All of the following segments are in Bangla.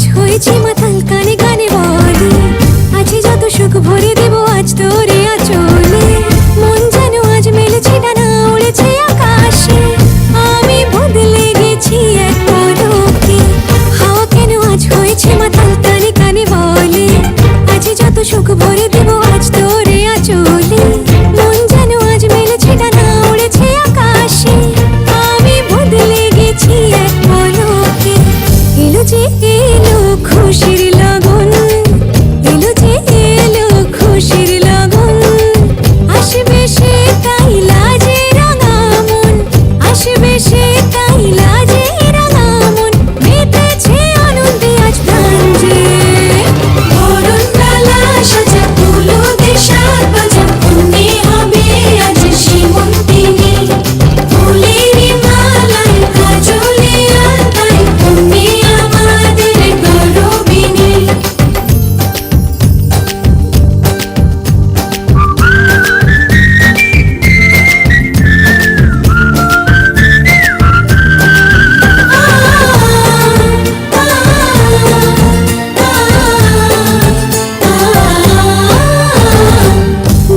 আজ হয়েছি মাতাল, কানে কানে বলে আছে যত সুখ ভরে দেব আজ তোরে আঁচলে। মন যেন আজ মেলেছে ডানা, উড়েছে আকাশে, আমি বদলে গেছি এক পলকে। হাওয়া কেন আজ হয়েছে মাতাল, কানে কানে বলে আছে যত সুখ ভরে দেব আজ তোরে আঁচলে। মন যেন আজ মেলেছে ডানা, উড়েছে আকাশে, আমি বদলে গেছি এক পলকে। এলো যে এলো খুশির লগন, এলো যে এলো খুশির লগন, আসবে সে তাই লাজে রাঙা মন, আসবে সে তাই লাজে রাঙা মন, মেতেছে আনন্দে আজ প্রাণ যে। বরণডালা সাজা ফুলো দে সাত বাজা, কন্যে হবে আজ সীমন্তিনী। ফুলেরই মালায় কাজলে আলতায়, কন্যে আমাদের গৌরবিনী।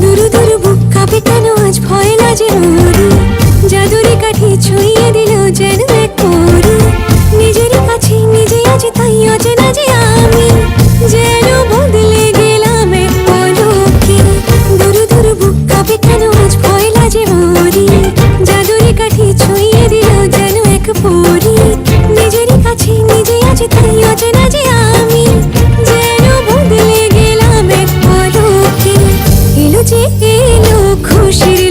দুরু দুরু বুক কাঁপে কেন আজ ভয় লাজে ওরে, জাদুরি কাঠি ছুঁয়ে দিল যেন এক পরি। নিজেরই কাছে নিজে আজ তাই অচেনা যে আমি, যেন বদলে গেলাম এক পলকে। দুরু দুরু বুক কাঁপে কেন আজ ভয় লাজে ওরে, জাদুরি কাঠি ছুঁয়ে দিল যেন এক পরি। নিজেরই কাছে নিজে আজ তাই অচেনা যে আমি, যেন বদলে গেলাম এক পলকে। এলো যে এলো খুশির